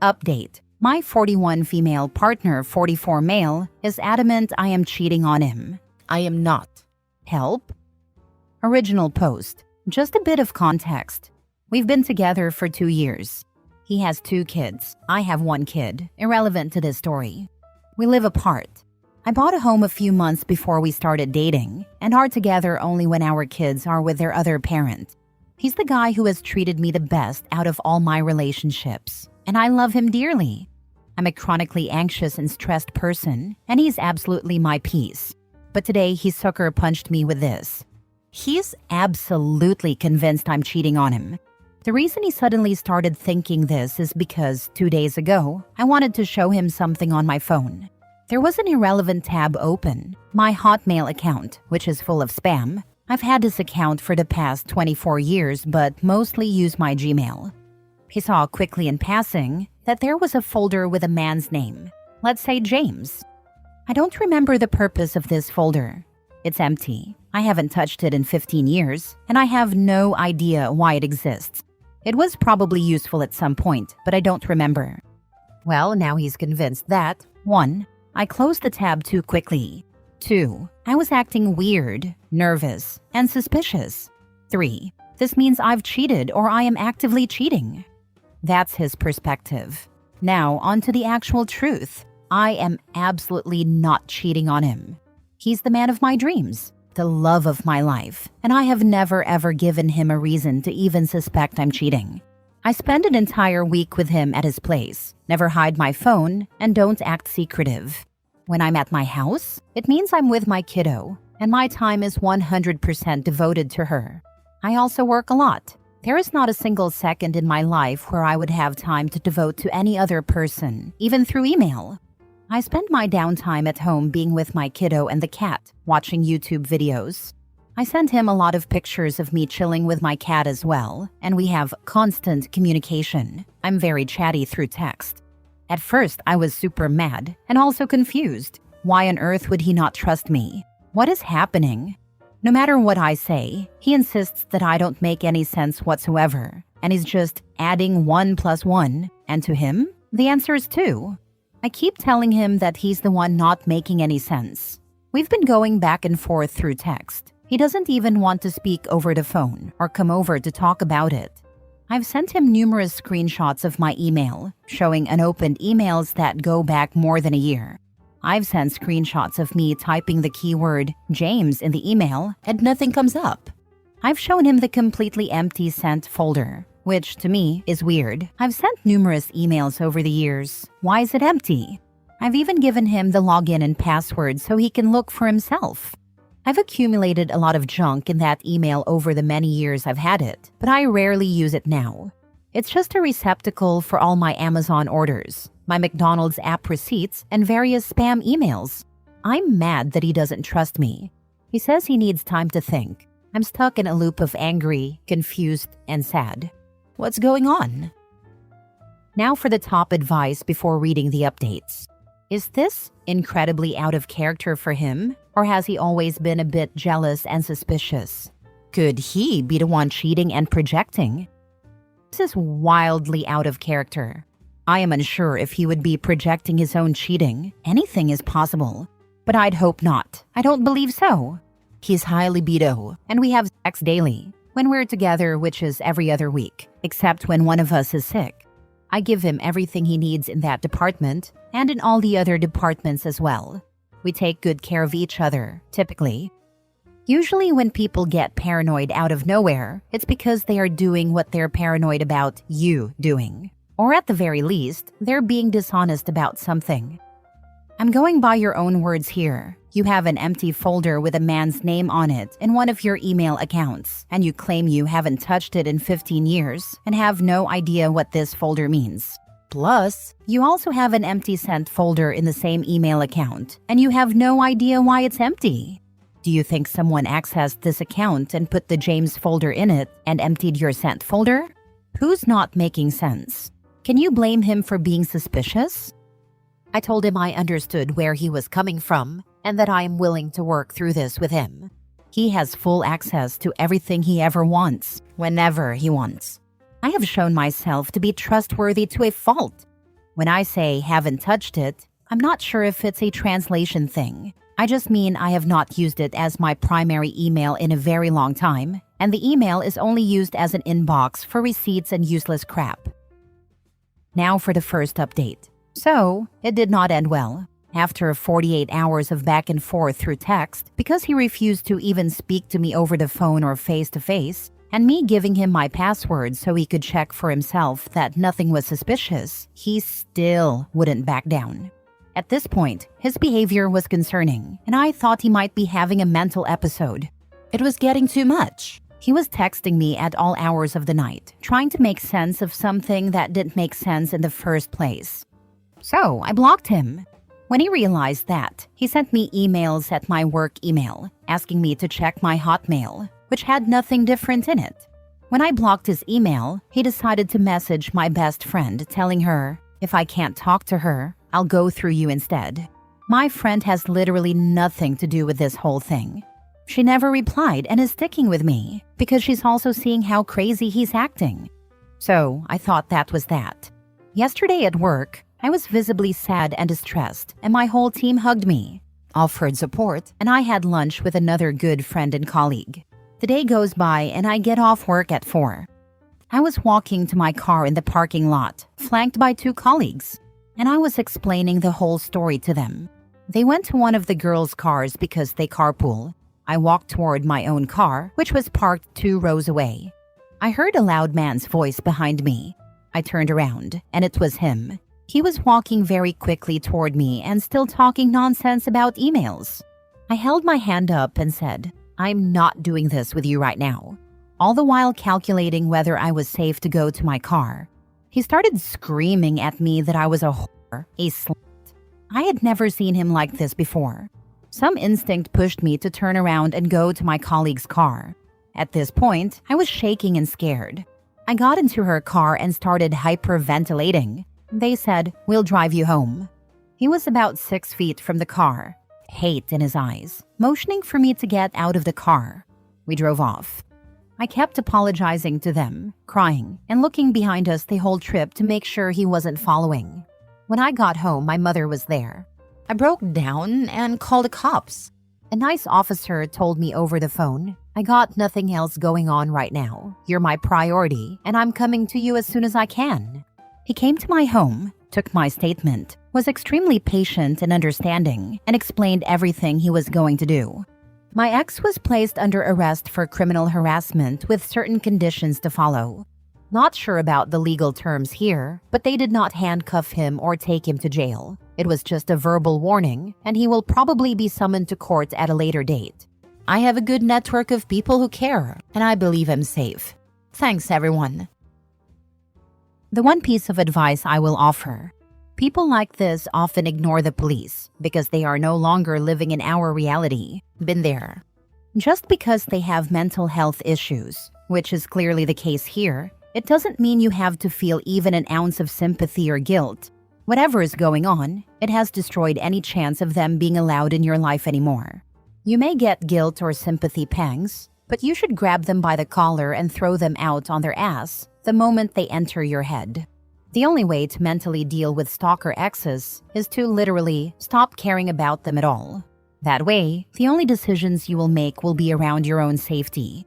Update. My 41 female partner, 44 male, is adamant I am cheating on him. I am not. Help? Original post. Just a bit of context. We've been together for 2 years. He has 2 kids. I have 1 kid. Irrelevant to this story. We live apart. I bought a home a few months before we started dating and are together only when our kids are with their other parent. He's the guy who has treated me the best out of all my relationships, and I love him dearly. I'm a chronically anxious and stressed person, and he's absolutely my peace. But today he sucker punched me with this. He's absolutely convinced I'm cheating on him. The reason he suddenly started thinking this is because 2 days ago, I wanted to show him something on my phone. There was an irrelevant tab open, my Hotmail account, which is full of spam. I've had this account for the past 24 years, but mostly use my Gmail. He saw quickly in passing that there was a folder with a man's name. Let's say James. I don't remember the purpose of this folder. It's empty. I haven't touched it in 15 years, and I have no idea why it exists. It was probably useful at some point, but I don't remember. Well, now he's convinced that 1. I closed the tab too quickly. 2. I was acting weird, nervous, and suspicious. 3. This means I've cheated or I am actively cheating. That's his perspective. Now, on to the actual truth. I am absolutely not cheating on him. He's the man of my dreams, the love of my life, and I have never ever given him a reason to even suspect I'm cheating. I spend an entire week with him at his place, never hide my phone, and don't act secretive. When I'm at my house, it means I'm with my kiddo, and my time is 100% devoted to her. I also work a lot. There is not a single second in my life where I would have time to devote to any other person, even through email. I spend my downtime at home being with my kiddo and the cat, watching YouTube videos. I send him a lot of pictures of me chilling with my cat as well, and we have constant communication. I'm very chatty through text. At first, I was super mad and also confused. Why on earth would he not trust me? What is happening? No matter what I say, he insists that I don't make any sense whatsoever, and he's just adding 1 + 1, and to him, the answer is 2. I keep telling him that he's the one not making any sense. We've been going back and forth through text. He doesn't even want to speak over the phone or come over to talk about it. I've sent him numerous screenshots of my email, showing unopened emails that go back more than a year. I've sent screenshots of me typing the keyword James in the email and nothing comes up. I've shown him the completely empty sent folder, which to me is weird. I've sent numerous emails over the years. Why is it empty? I've even given him the login and password so he can look for himself. I've accumulated a lot of junk in that email over the many years I've had it, but I rarely use it now. It's just a receptacle for all my Amazon orders, my McDonald's app receipts, and various spam emails. I'm mad that he doesn't trust me. He says he needs time to think. I'm stuck in a loop of angry, confused, and sad. What's going on? Now for the top advice before reading the updates. Is this incredibly out of character for him, or has he always been a bit jealous and suspicious? Could he be the one cheating and projecting? This is wildly out of character. I am unsure if he would be projecting his own cheating. Anything is possible. But I'd hope not. I don't believe so. He's high libido, and we have sex daily. When we're together, which is every other week, except when one of us is sick. I give him everything he needs in that department, and in all the other departments as well. We take good care of each other, typically. Usually when people get paranoid out of nowhere, it's because they are doing what they're paranoid about you doing. Or at the very least, they're being dishonest about something. I'm going by your own words here. You have an empty folder with a man's name on it in one of your email accounts, and you claim you haven't touched it in 15 years and have no idea what this folder means. Plus, you also have an empty sent folder in the same email account, and you have no idea why it's empty. Do you think someone accessed this account and put the James folder in it and emptied your sent folder? Who's not making sense? Can you blame him for being suspicious? I told him I understood where he was coming from and that I am willing to work through this with him. He has full access to everything he ever wants, whenever he wants. I have shown myself to be trustworthy to a fault. When I say haven't touched it, I'm not sure if it's a translation thing. I just mean I have not used it as my primary email in a very long time, and the email is only used as an inbox for receipts and useless crap. Now for the first update. So, it did not end well. After 48 hours of back and forth through text, because he refused to even speak to me over the phone or face-to-face, and me giving him my password so he could check for himself that nothing was suspicious, he still wouldn't back down. At this point, his behavior was concerning, and I thought he might be having a mental episode. It was getting too much. He was texting me at all hours of the night, trying to make sense of something that didn't make sense in the first place. So, I blocked him. When he realized that, he sent me emails at my work email, asking me to check my Hotmail, which had nothing different in it. When I blocked his email, he decided to message my best friend, telling her, if I can't talk to her, I'll go through you instead. My friend has literally nothing to do with this whole thing. She never replied and is sticking with me because she's also seeing how crazy he's acting. So I thought that was that. Yesterday at work, I was visibly sad and distressed, and my whole team hugged me, offered support, and I had lunch with another good friend and colleague. The day goes by and I get off work at 4. I was walking to my car in the parking lot, flanked by 2 colleagues, and I was explaining the whole story to them. They went to one of the girls' cars because they carpool. I walked toward my own car, which was parked 2 rows away. I heard a loud man's voice behind me. I turned around, and it was him. He was walking very quickly toward me and still talking nonsense about emails. I held my hand up and said, I'm not doing this with you right now, all the while calculating whether I was safe to go to my car. He started screaming at me that I was a whore, a slut. I had never seen him like this before. Some instinct pushed me to turn around and go to my colleague's car. At this point, I was shaking and scared. I got into her car and started hyperventilating. They said, we'll drive you home. He was about 6 feet from the car, hate in his eyes, motioning for me to get out of the car. We drove off. I kept apologizing to them, crying, and looking behind us the whole trip to make sure he wasn't following. When I got home, my mother was there. I broke down and called the cops. A nice officer told me over the phone, I got nothing else going on right now. You're my priority, and I'm coming to you as soon as I can. He came to my home, took my statement, was extremely patient and understanding, and explained everything he was going to do. My ex was placed under arrest for criminal harassment with certain conditions to follow. Not sure about the legal terms here, but they did not handcuff him or take him to jail. It was just a verbal warning, and he will probably be summoned to court at a later date. I have a good network of people who care, and I believe I'm safe. Thanks, everyone. The one piece of advice I will offer: people like this often ignore the police because they are no longer living in our reality. Been there. Just because they have mental health issues, which is clearly the case here, it doesn't mean you have to feel even an ounce of sympathy or guilt. Whatever is going on, it has destroyed any chance of them being allowed in your life anymore. You may get guilt or sympathy pangs, but you should grab them by the collar and throw them out on their ass the moment they enter your head. The only way to mentally deal with stalker exes is to literally stop caring about them at all. That way, the only decisions you will make will be around your own safety.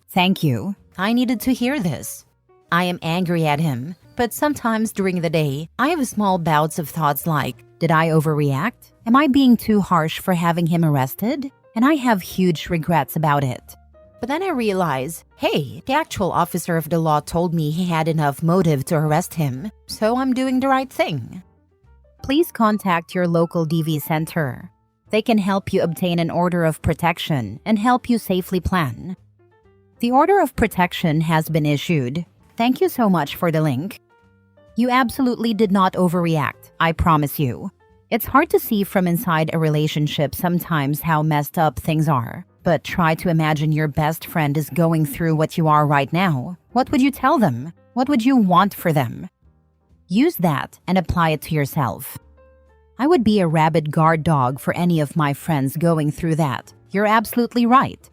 Thank you. I needed to hear this. I am angry at him, but sometimes during the day, I have small bouts of thoughts like, did I overreact? Am I being too harsh for having him arrested? And I have huge regrets about it. But then I realize, hey, the actual officer of the law told me he had enough motive to arrest him, so I'm doing the right thing. Please contact your local DV center. They can help you obtain an order of protection and help you safely plan. The order of protection has been issued. Thank you so much for the link. You absolutely did not overreact, I promise you. It's hard to see from inside a relationship sometimes how messed up things are. But try to imagine your best friend is going through what you are right now. What would you tell them? What would you want for them? Use that and apply it to yourself. I would be a rabid guard dog for any of my friends going through that. You're absolutely right.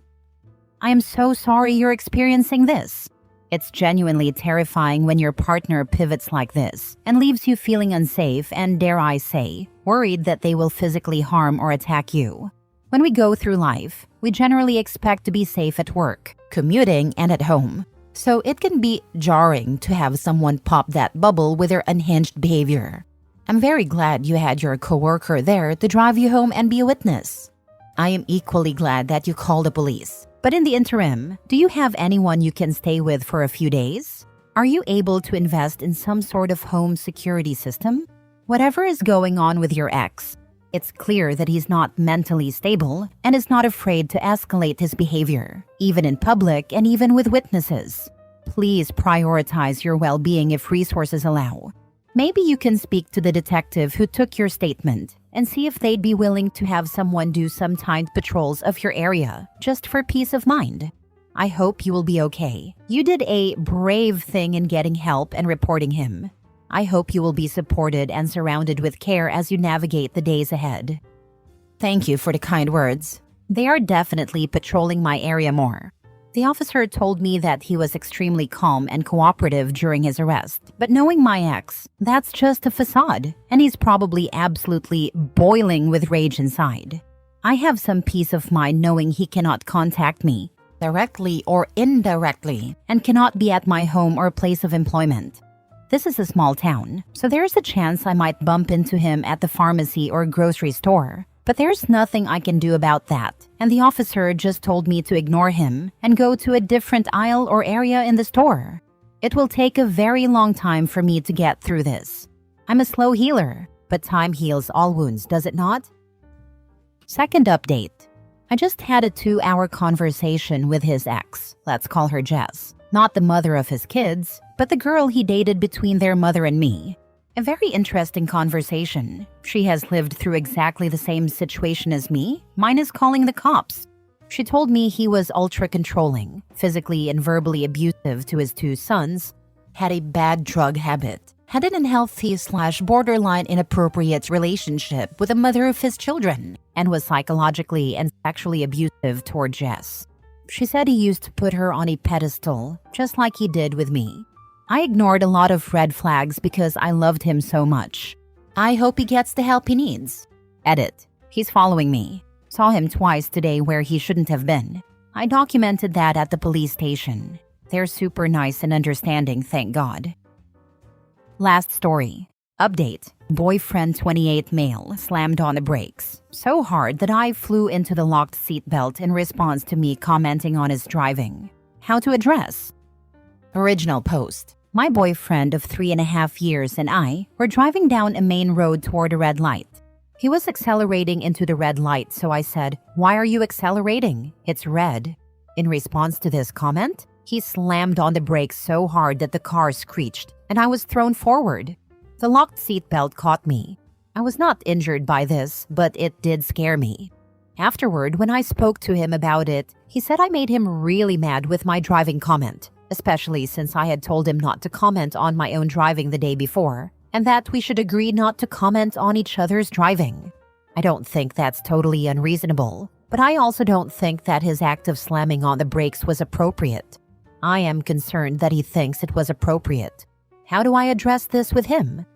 I am so sorry you're experiencing this. It's genuinely terrifying when your partner pivots like this and leaves you feeling unsafe and, dare I say, worried that they will physically harm or attack you. When we go through life, we generally expect to be safe at work, commuting, and at home. So it can be jarring to have someone pop that bubble with their unhinged behavior. I'm very glad you had your coworker there to drive you home and be a witness. I am equally glad that you called the police. But in the interim, do you have anyone you can stay with for a few days? Are you able to invest in some sort of home security system? Whatever is going on with your ex, it's clear that he's not mentally stable and is not afraid to escalate his behavior, even in public and even with witnesses. Please prioritize your well-being if resources allow. Maybe you can speak to the detective who took your statement and see if they'd be willing to have someone do some timed patrols of your area, just for peace of mind. I hope you will be okay. You did a brave thing in getting help and reporting him. I hope you will be supported and surrounded with care as you navigate the days ahead. Thank you for the kind words. They are definitely patrolling my area more. The officer told me that he was extremely calm and cooperative during his arrest. But knowing my ex, that's just a facade, and he's probably absolutely boiling with rage inside. I have some peace of mind knowing he cannot contact me, directly or indirectly, and cannot be at my home or place of employment. This is a small town, so there's a chance I might bump into him at the pharmacy or grocery store. But there's nothing I can do about that, and the officer just told me to ignore him and go to a different aisle or area in the store. It will take a very long time for me to get through this. I'm a slow healer, but time heals all wounds, does it not? Second update. I just had a 2-hour conversation with his ex, let's call her Jess. Not the mother of his kids, but the girl he dated between their mother and me. A very interesting conversation. She has lived through exactly the same situation as me, minus calling the cops. She told me he was ultra-controlling, physically and verbally abusive to his 2 sons, had a bad drug habit, had an unhealthy/borderline inappropriate relationship with the mother of his children, and was psychologically and sexually abusive toward Jess. She said he used to put her on a pedestal, just like he did with me. I ignored a lot of red flags because I loved him so much. I hope he gets the help he needs. Edit. He's following me. Saw him twice today where he shouldn't have been. I documented that at the police station. They're super nice and understanding, thank God. Last story. Update. Boyfriend 28 male slammed on the brakes so hard that I flew into the locked seatbelt in response to me commenting on his driving. How to address? Original post. My boyfriend of 3.5 years and I were driving down a main road toward a red light. He was accelerating into the red light, so I said, "Why are you accelerating? It's red." In response to this comment, he slammed on the brakes so hard that the car screeched and I was thrown forward. The locked seatbelt caught me. I was not injured by this, but it did scare me. Afterward, when I spoke to him about it, he said I made him really mad with my driving comment, especially since I had told him not to comment on my own driving the day before, and that we should agree not to comment on each other's driving. I don't think that's totally unreasonable, but I also don't think that his act of slamming on the brakes was appropriate. I am concerned that he thinks it was appropriate. How do I address this with him?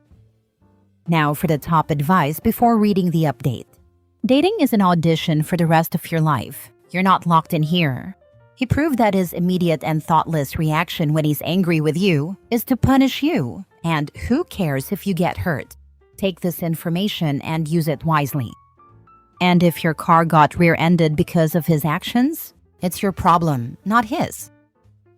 Now for the top advice before reading the update. Dating is an audition for the rest of your life. You're not locked in here. He proved that his immediate and thoughtless reaction when he's angry with you is to punish you. And who cares if you get hurt? Take this information and use it wisely. And if your car got rear-ended because of his actions, it's your problem, not his.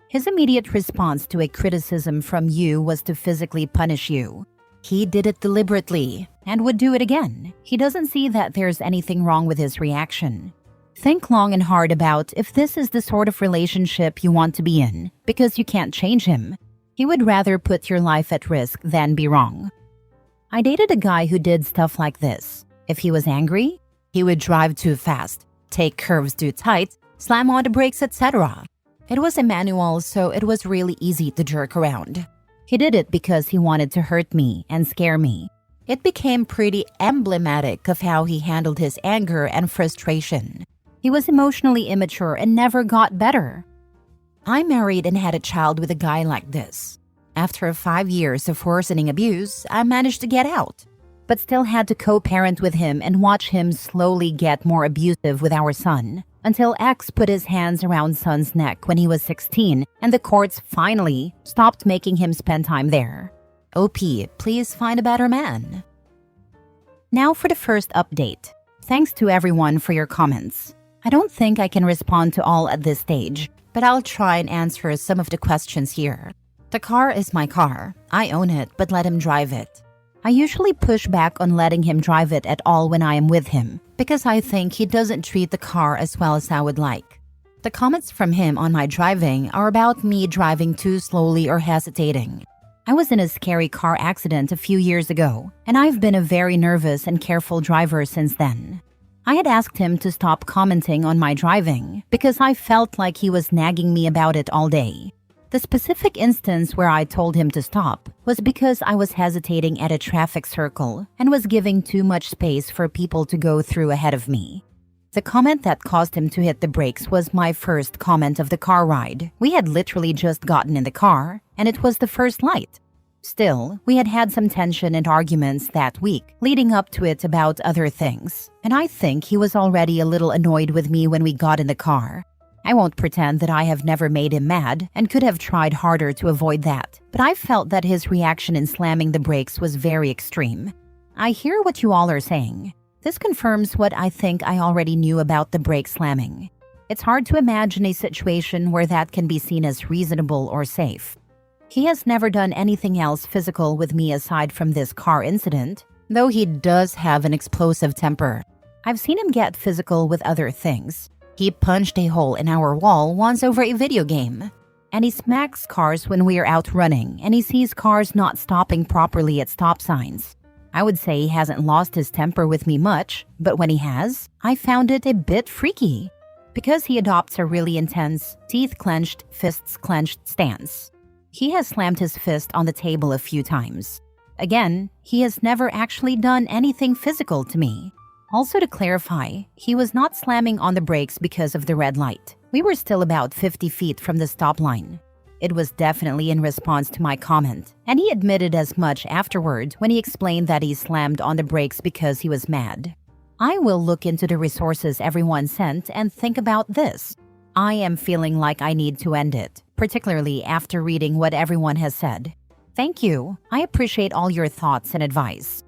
His immediate response to a criticism from you was to physically punish you. He did it deliberately and would do it again. He doesn't see that there's anything wrong with his reaction. Think long and hard about if this is the sort of relationship you want to be in, because you can't change him. He would rather put your life at risk than be wrong. I dated a guy who did stuff like this. If he was angry, he would drive too fast, take curves too tight, slam on the brakes, etc. It was a manual, so it was really easy to jerk around. He did it because he wanted to hurt me and scare me. It became pretty emblematic of how he handled his anger and frustration. He was emotionally immature and never got better. I'm married and had a child with a guy like this. After 5 years of worsening abuse, I managed to get out, but still had to co-parent with him and watch him slowly get more abusive with our son, until X put his hands around son's neck when he was 16 and the courts finally stopped making him spend time there. OP, please find a better man. Now for the first update. Thanks to everyone for your comments. I don't think I can respond to all at this stage, but I'll try and answer some of the questions here. The car is my car. I own it, but let him drive it. I usually push back on letting him drive it at all when I am with him, because I think he doesn't treat the car as well as I would like. The comments from him on my driving are about me driving too slowly or hesitating. I was in a scary car accident a few years ago, and I've been a very nervous and careful driver since then. I had asked him to stop commenting on my driving because I felt like he was nagging me about it all day. The specific instance where I told him to stop was because I was hesitating at a traffic circle and was giving too much space for people to go through ahead of me. The comment that caused him to hit the brakes was my first comment of the car ride. We had literally just gotten in the car, and it was the first light. Still, we had had some tension and arguments that week leading up to it about other things, and I think he was already a little annoyed with me when we got in the car. I won't pretend that I have never made him mad and could have tried harder to avoid that, but I felt that his reaction in slamming the brakes was very extreme. I hear what you all are saying. This confirms what I think I already knew about the brake slamming. It's hard to imagine a situation where that can be seen as reasonable or safe. He has never done anything else physical with me aside from this car incident, though he does have an explosive temper. I've seen him get physical with other things. He punched a hole in our wall once over a video game. And he smacks cars when we are out running, and he sees cars not stopping properly at stop signs. I would say he hasn't lost his temper with me much, but when he has, I found it a bit freaky. Because he adopts a really intense, teeth clenched, fists clenched stance. He has slammed his fist on the table a few times. Again, he has never actually done anything physical to me. Also to clarify, he was not slamming on the brakes because of the red light. We were still about 50 feet from the stop line. It was definitely in response to my comment, and he admitted as much afterward when he explained that he slammed on the brakes because he was mad. I will look into the resources everyone sent and think about this. I am feeling like I need to end it, particularly after reading what everyone has said. Thank you. I appreciate all your thoughts and advice.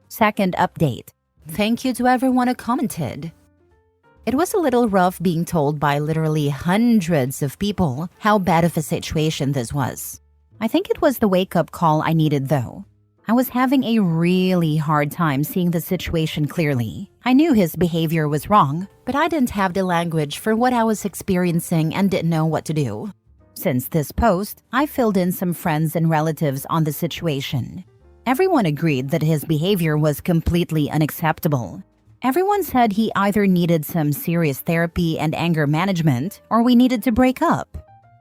Second update. Thank you to everyone who commented. It was a little rough being told by literally hundreds of people how bad of a situation this was. I think it was the wake-up call I needed though. I was having a really hard time seeing the situation clearly. I knew his behavior was wrong, but I didn't have the language for what I was experiencing and didn't know what to do. Since this post, I filled in some friends and relatives on the situation. Everyone agreed that his behavior was completely unacceptable. Everyone said he either needed some serious therapy and anger management, or we needed to break up.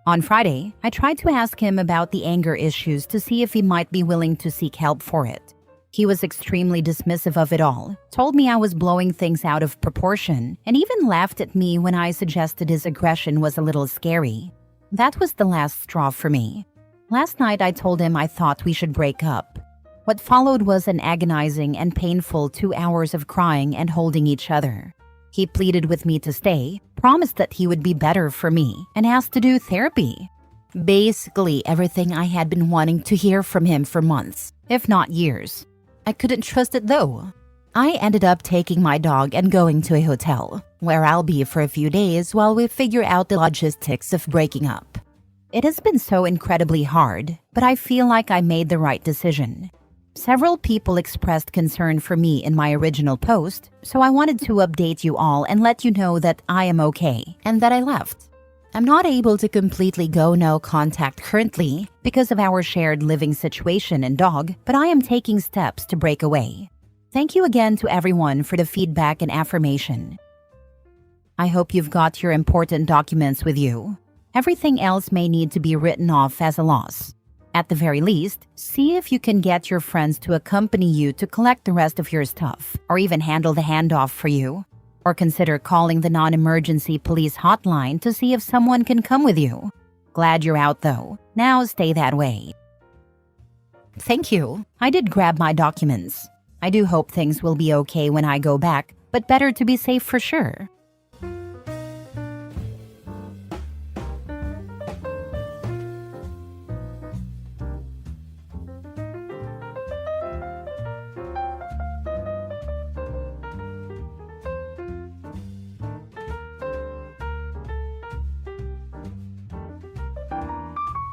On Friday, I tried to ask him about the anger issues to see if he might be willing to seek help for it. He was extremely dismissive of it all, told me I was blowing things out of proportion, and even laughed at me when I suggested his aggression was a little scary. That was the last straw for me. Last night I told him I thought we should break up. What followed was an agonizing and painful 2 hours of crying and holding each other. He pleaded with me to stay, promised that he would be better for me, and asked to do therapy. Basically everything I had been wanting to hear from him for months, if not years. I couldn't trust it though. I ended up taking my dog and going to a hotel, where I'll be for a few days while we figure out the logistics of breaking up. It has been so incredibly hard, but I feel like I made the right decision. Several people expressed concern for me in my original post, so I wanted to update you all and let you know that I am okay and that I left. I'm not able to completely go no contact currently because of our shared living situation and dog, but I am taking steps to break away. Thank you again to everyone for the feedback and affirmation. I hope you've got your important documents with you. Everything else may need to be written off as a loss. At the very least, see if you can get your friends to accompany you to collect the rest of your stuff, or even handle the handoff for you. Or consider calling the non-emergency police hotline to see if someone can come with you. Glad you're out though. Now stay that way. Thank you. I did grab my documents. I do hope things will be okay when I go back, but better to be safe for sure.